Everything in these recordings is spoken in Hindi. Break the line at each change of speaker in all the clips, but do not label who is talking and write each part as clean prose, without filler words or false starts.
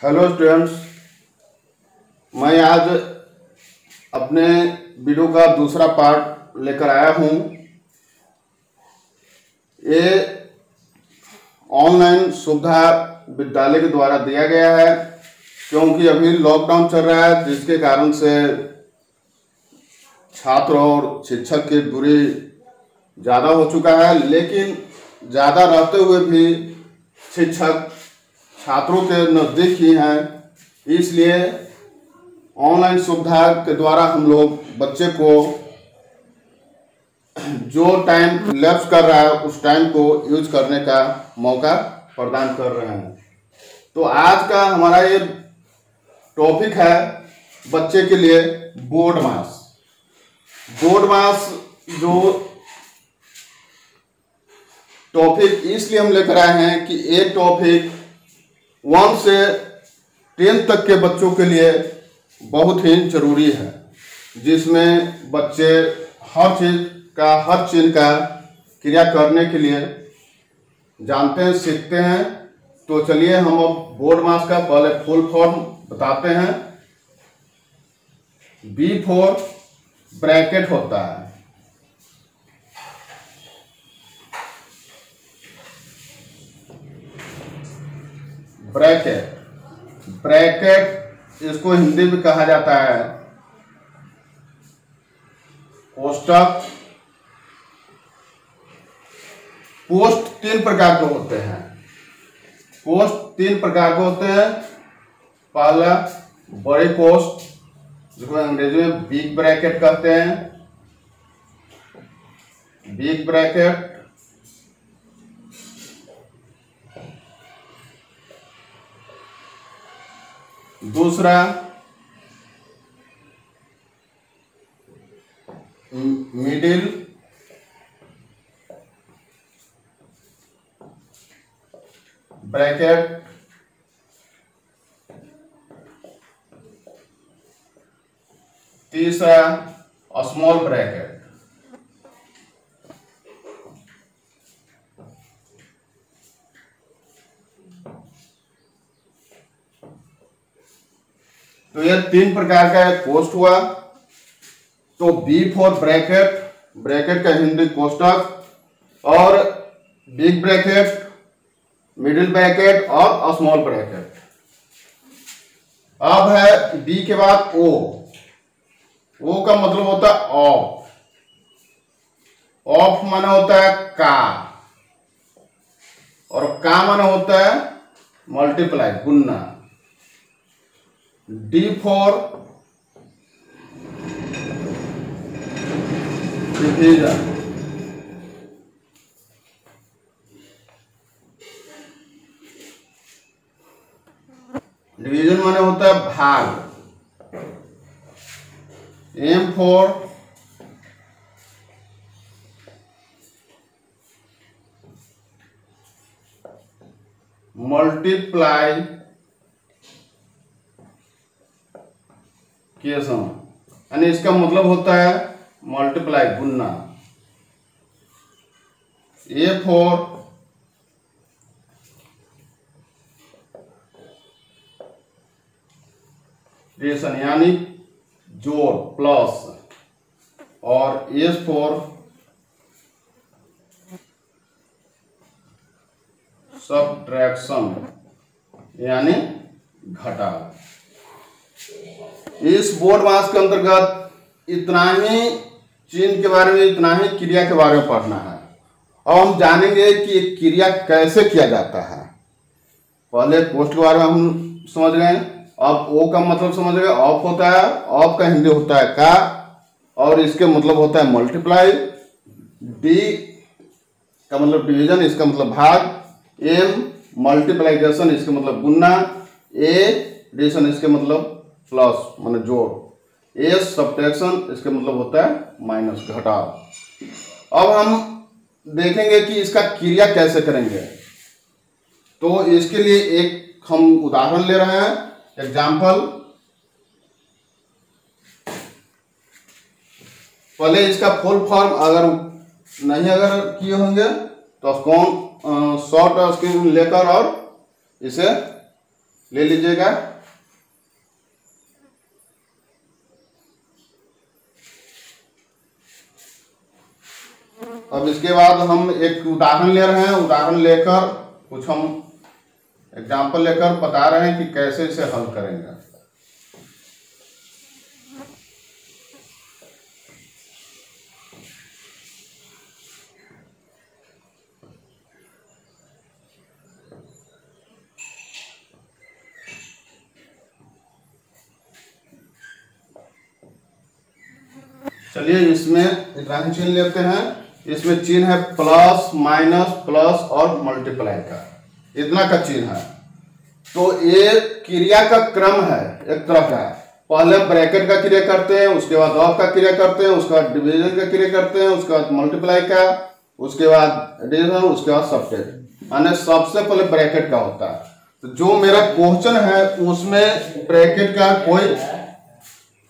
हेलो स्टूडेंट्स, मैं आज अपने वीडियो का दूसरा पार्ट लेकर आया हूँ। ये ऑनलाइन सुविधा विद्यालय के द्वारा दिया गया है, क्योंकि अभी लॉकडाउन चल रहा है, जिसके कारण से छात्र और शिक्षक की दूरी ज़्यादा हो चुका है। लेकिन ज़्यादा रहते हुए भी शिक्षक छात्रों के नज़दीक ही हैं, इसलिए ऑनलाइन सुविधा के द्वारा हम लोग बच्चे को जो टाइम लैप्स कर रहा है उस टाइम को यूज करने का मौका प्रदान कर रहे हैं। तो आज का हमारा ये टॉपिक है बच्चे के लिए बोर्ड मास। बोर्ड मास जो टॉपिक इसलिए हम लेकर आए हैं कि ये टॉपिक 1 से 10 तक के बच्चों के लिए बहुत ही जरूरी है, जिसमें बच्चे हर चीज़ का क्रिया करने के लिए जानते हैं, सीखते हैं। तो चलिए हम अब बोर्ड मास का पहले फुल फॉर्म बताते हैं। B फॉर ब्रैकेट होता है। ब्रैकेट इसको हिंदी में कहा जाता है कोष्टक। पोस्ट 3 प्रकार के होते हैं। पहला बड़े पोस्ट, जिसको अंग्रेजी में बिग ब्रैकेट कहते हैं। Big bracket. दूसरा मिडिल ब्रैकेट। तीसरा स्मॉल ब्रैकेट। तो यह 3 प्रकार का एक पोस्ट हुआ। तो बी फॉर ब्रैकेट, ब्रैकेट का हिंदी कोष्टक, और बिग ब्रैकेट, मिडिल ब्रैकेट और स्मॉल ब्रैकेट। अब है बी के बाद ओ। ओ का मतलब होता है ऑफ। ऑफ माने होता है का, और का माने होता है मल्टीप्लाई, गुणना। D for division. डिवीजन माने होता है भाग। एम फॉर मल्टीप्लाई यानी इसका मतलब होता है मल्टीप्लाई, गुणना। ए फॉर एडिशन यानी जोड़, प्लस। और एस फॉर सब्ट्रैक्शन यानी घटाव। इस बोर्ड मास के अंतर्गत इतना ही चिन्ह के बारे में, इतना ही क्रिया के बारे में पढ़ना है। अब हम जानेंगे कि क्रिया कैसे किया जाता है। पहले पोस्ट के बारे में हम समझ गए। अब ओ का मतलब समझ गए, ऑफ होता है। ऑफ का हिंदी होता है का, और इसके मतलब होता है मल्टीप्लाई। डी का मतलब डिवीजन, इसका मतलब भाग। एम मल्टीप्लिकेशन, इसका मतलब गुणना। ए एडिशन, इसके मतलब प्लस माने जोड़। एस सब्ट्रैक्शन, इसका मतलब होता है माइनस, घटाव। अब हम देखेंगे कि इसका क्रिया कैसे करेंगे। तो इसके लिए एक हम उदाहरण ले रहे हैं, एग्जाम्पल। पहले इसका फुल फॉर्म अगर किए होंगे तो कौन शॉर्ट स्क्रीन लेकर और इसे ले लीजिएगा। अब इसके बाद हम एक उदाहरण ले रहे हैं, उदाहरण लेकर कुछ हम एग्जाम्पल लेकर बता रहे हैं कि कैसे इसे हल करेंगे। चलिए इसमें इतना चिन्ह लेते हैं। इसमें चिन्ह है प्लस, माइनस, प्लस और मल्टीप्लाई का, इतना का चिन्ह है। तो ये क्रिया का क्रम है एक तरह का। पहले ब्रैकेट का क्रिया करते हैं, उसके बाद ऑफ का क्रिया करते हैं, उसके बाद डिवीजन का क्रिया करते हैं, उसके बाद मल्टीप्लाई का, उसके बाद एडिशन, उसके बाद सबट्रैक्ट। यानी सबसे पहले ब्रैकेट का होता है। तो जो मेरा क्वेश्चन है उसमें ब्रैकेट का कोई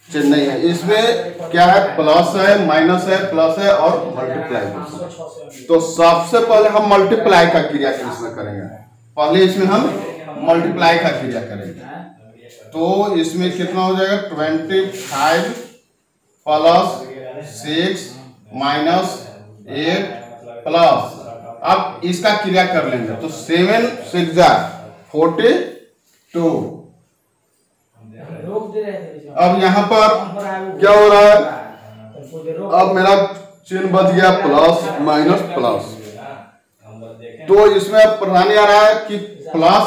चिन्ह नहीं है। इसमें क्या है, प्लस है, माइनस है, प्लस है और मल्टीप्लाई। तो सबसे पहले हम मल्टीप्लाई का क्रिया इसमें करेंगे। पहले इसमें हम मल्टीप्लाई का क्रिया करेंगे। तो इसमें कितना हो जाएगा, 25 प्लस 6 माइनस 8 प्लस, अब इसका क्रिया कर लेंगे। तो 7 6 42। अब यहाँ पर क्या हो रहा है, अब मेरा चिन्ह बच गया प्लस माइनस प्लस। तो इसमें परेशानी आ रहा है कि प्लस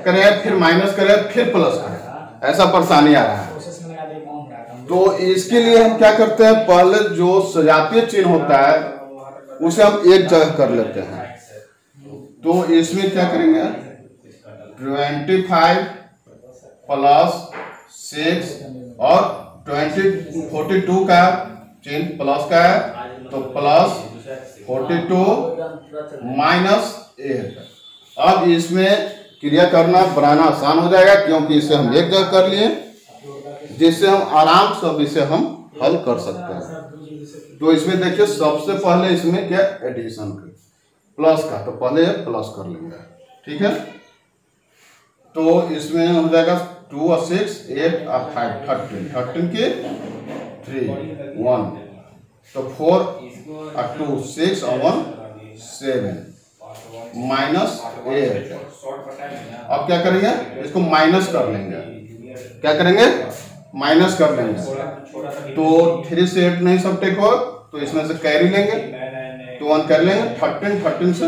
करें फिर माइनस करें फिर प्लस करें, ऐसा परेशानी आ रहा है। तो इसके लिए हम क्या करते हैं, पहले जो सजातीय चिन्ह होता है उसे हम एक जगह कर लेते हैं। तो इसमें क्या करेंगे, 25 प्लस 6 और 42 का चिन्ह प्लस का है, तो प्लस 42 माइनस 8। अब इसमें क्रिया करना बनाना आसान हो जाएगा क्योंकि इसे हम एक जगह कर लिए, जिससे हम आराम से इसे हम हल कर सकते हैं। तो इसमें देखिए सबसे पहले इसमें क्या एडिशन प्लस का, तो पहले प्लस कर लेंगे, ठीक है। तो इसमें हो जाएगा 2 और 6 8 और 5 13 के 3 1, तो 4 और 2 6 और 1 7 माइनस 8। अब क्या करेंगे, इसको माइनस कर लेंगे। क्या करेंगे, माइनस कर लेंगे। तो 3 से 8 नहीं सबट्रैक्ट हो, तो इसमें से कैरी लेंगे, तो 1 कर लेंगे। 13 से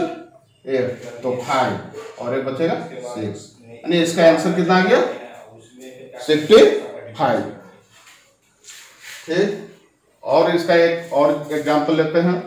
8 तो 5 और एक बचेगा 6, यानी इसका आंसर कितना आ गया, 65। ठीक, और इसका एक और एग्जांपल लेते हैं।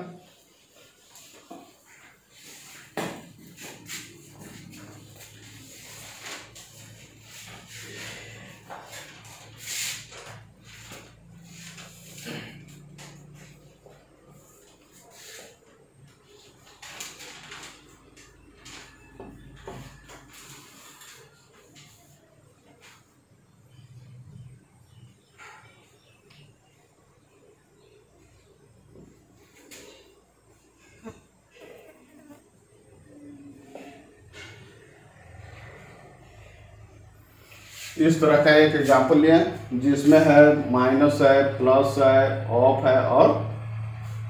इस तरह का एक एग्जाम्पल लिए जिसमें है माइनस है, प्लस है, ऑफ है और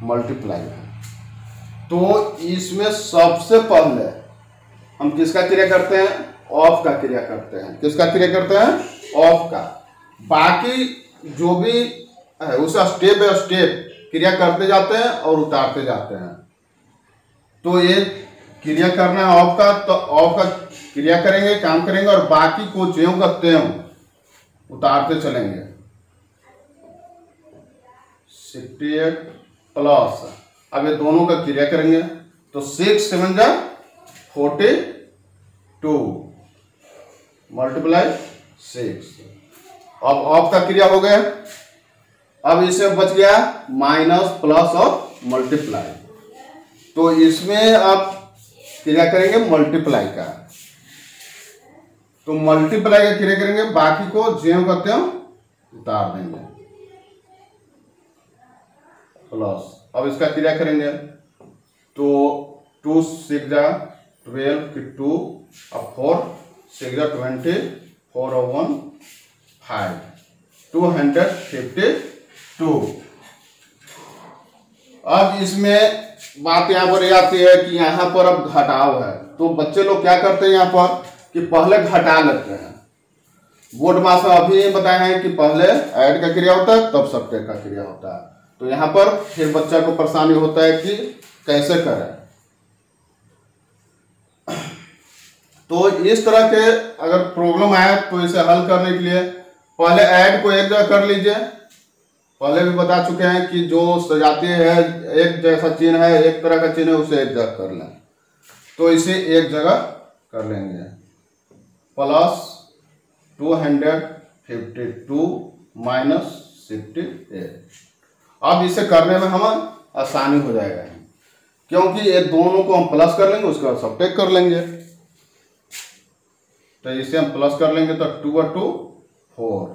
मल्टीप्लाई है। तो इसमें सबसे पहले हम किसका क्रिया करते हैं, ऑफ का क्रिया करते हैं। किसका क्रिया करते हैं, ऑफ का। बाकी जो भी है उसे स्टेप बाय स्टेप क्रिया करते जाते हैं और उतारते जाते हैं। तो ये क्रिया करना है ऑफ का, तो ऑफ का क्रिया करेंगे, काम करेंगे और बाकी को ज्यों का त्यों उतारते चलेंगे। 68 प्लस, अब ये दोनों का क्रिया करेंगे, तो 6 7 जा 42 मल्टीप्लाई 6। अब ऑफ का क्रिया हो गया। अब इसे बच गया माइनस, प्लस और मल्टीप्लाई। तो इसमें आप क्रिया करेंगे मल्टीप्लाई का, तो मल्टीप्लाई का क्रिया करेंगे, बाकी को ज्यों करते हो उतार देंगे प्लस। अब इसका क्रिया करेंगे, तो 2 6 जा 12 की 2 और 4 6 20 4 और 1 5 252। अब इसमें बात यहाँ पर आती है कि यहाँ पर अब घटाव है, तो बच्चे लोग क्या करते हैं यहाँ पर कि पहले घटा लेते हैं। बोर्ड मास में अभी ये बताए हैं कि पहले ऐड का क्रिया होता है तब सब्ट्रैक्ट का क्रिया होता है, तो यहाँ पर फिर बच्चा को परेशानी होता है कि कैसे करें। तो इस तरह के अगर प्रॉब्लम आए तो इसे हल करने के लिए पहले ऐड को एक जगह कर लीजिए। पहले भी बता चुके हैं कि जो सजातीय है, एक जैसा चिन्ह है, एक तरह का चिन्ह है, उसे एक जगह कर लें। तो इसे एक जगह कर लेंगे, प्लस 252 माइनस 68। अब इसे करने में हमें आसानी हो जाएगा, क्योंकि ये दोनों को हम प्लस कर लेंगे, उसके बाद सब्ट्रैक्ट कर लेंगे। तो इसे हम प्लस कर लेंगे तो 2 और 2 4,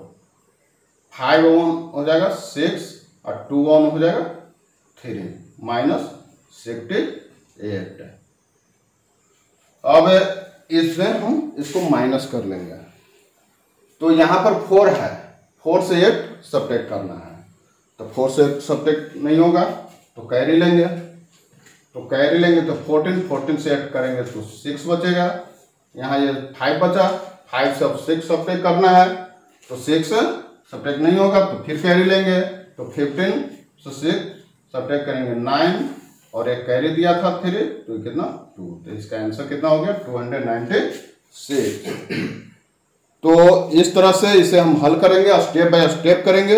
5 1 हो जाएगा 6 और 2 1 हो जाएगा 3 माइनस 68। अब इसमें हम इसको माइनस कर लेंगे, तो यहाँ पर 4 है, 4 से 8 सब्ट्रैक्ट करना है, तो 4 से 8 सब्ट्रैक्ट नहीं होगा तो कैरी लेंगे, तो 14 से 8 करेंगे तो 6 बचेगा। यहाँ ये 5 बचा, 5 से अब 6 सब्ट्रैक्ट करना है, तो 6 से सब्ट्रैक्ट नहीं होगा तो फिर कैरी लेंगे, तो 15 से 6 सब्ट्रैक्ट करेंगे 9 और एक कैरी दिया था 3, तो कितना 2, तो इसका आंसर कितना हो गया 296। तो इस तरह से इसे हम हल करेंगे, स्टेप बाय स्टेप करेंगे,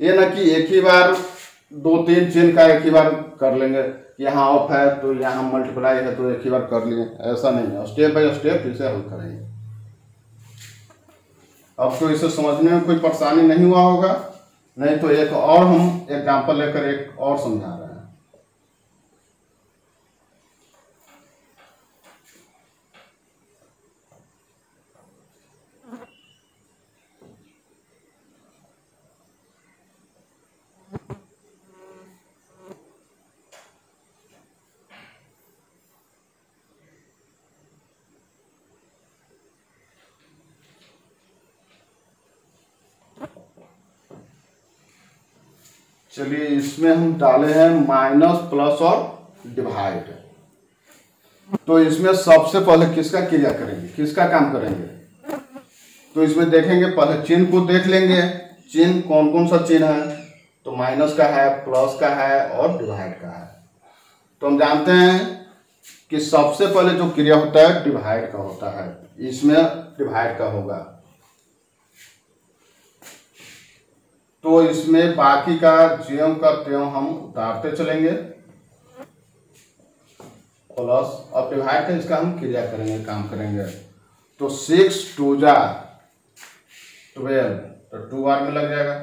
ये ना कि एक ही बार 2-3 चिन्ह का एक ही बार कर लेंगे, यहाँ ऑफ है तो यहाँ मल्टीप्लाई है तो एक ही बार कर लिए, ऐसा नहीं है, स्टेप बाय स्टेप इसे हल करेंगे। अब तो इसे समझने में कोई परेशानी नहीं हुआ होगा, नहीं तो एक और हम एग्जाम्पल लेकर एक और समझा रहे हैं। चलिए इसमें हम डाले हैं माइनस, प्लस और डिवाइड। तो इसमें सबसे पहले किसका क्रिया करेंगे, किसका काम करेंगे, तो इसमें देखेंगे पहले चिन्ह को देख लेंगे, चिन्ह कौन कौन सा चिन्ह है, तो माइनस का है, प्लस का है और डिवाइड का है। तो हम जानते हैं कि सबसे पहले जो क्रिया होता है डिवाइड का होता है, इसमें डिवाइड का होगा, तो इसमें बाकी का ज्यों का त्यों हम उतारते चलेंगे, प्लस और डिवाइड का इसका हम क्रिया करेंगे, काम करेंगे। तो 6 2 जा 12, तो 2 बार में लग जाएगा।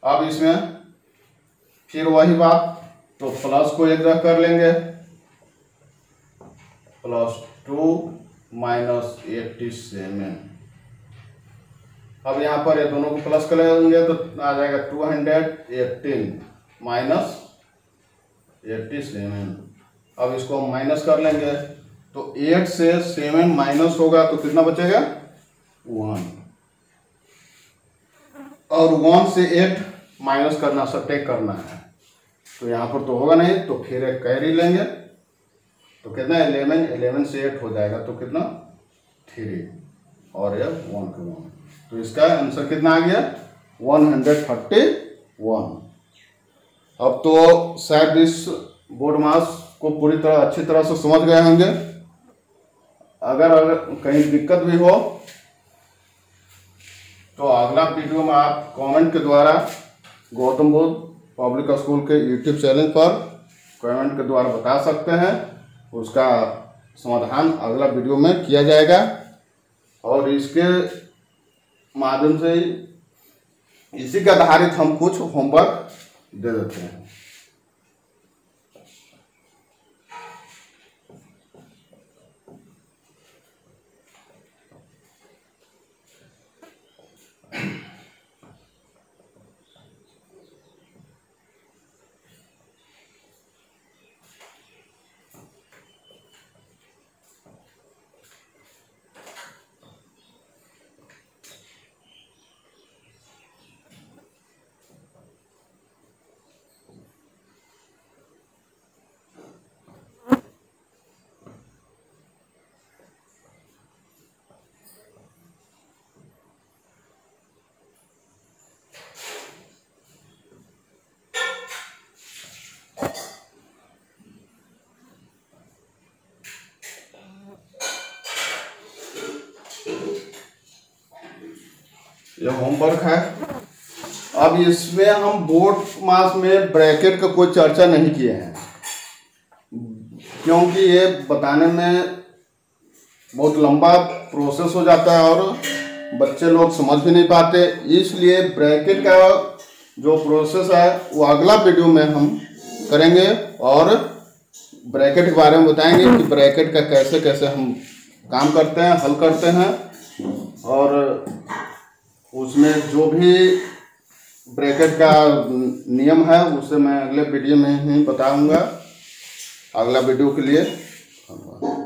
अब इसमें फिर वही बात, तो प्लस को एक जगह कर लेंगे, +2 माइनस 87। अब यहाँ पर ये दोनों को प्लस कर लेंगे तो आ जाएगा 218 माइनस 87। अब इसको हम माइनस कर लेंगे, तो 8 से 7 माइनस होगा तो कितना बचेगा 1, और 1 से 8 माइनस करना, सब्ट्रैक्ट करना है, तो यहाँ पर तो होगा नहीं, तो फिर एक कैरी लेंगे, तो कितना 11 से 8 हो जाएगा तो कितना 3 और ये 1 के 1, तो इसका आंसर कितना आ गया 131। अब तो शायद इस बोर्ड मास को पूरी तरह अच्छी तरह से समझ गए होंगे। अगर कहीं दिक्कत भी हो तो अगला वीडियो में आप कमेंट के द्वारा गौतम बुद्ध पब्लिक स्कूल के यूट्यूब चैनल पर कमेंट के द्वारा बता सकते हैं, उसका समाधान अगला वीडियो में किया जाएगा, और इसके माध्यम से इसी के आधारित हम कुछ होमवर्क दे देते हैं। ये होमवर्क है। अब इसमें हम बोर्ड मास में ब्रैकेट का कोई चर्चा नहीं किए हैं, क्योंकि ये बताने में बहुत लंबा प्रोसेस हो जाता है और बच्चे लोग समझ भी नहीं पाते। इसलिए ब्रैकेट का जो प्रोसेस है वो अगला वीडियो में हम करेंगे और ब्रैकेट के बारे में बताएंगे कि ब्रैकेट का कैसे कैसे हम काम करते हैं, हल करते हैं, और उसमें जो भी ब्रैकेट का नियम है उसे मैं अगले वीडियो में ही बताऊंगा। अगला वीडियो के लिए धन्यवाद।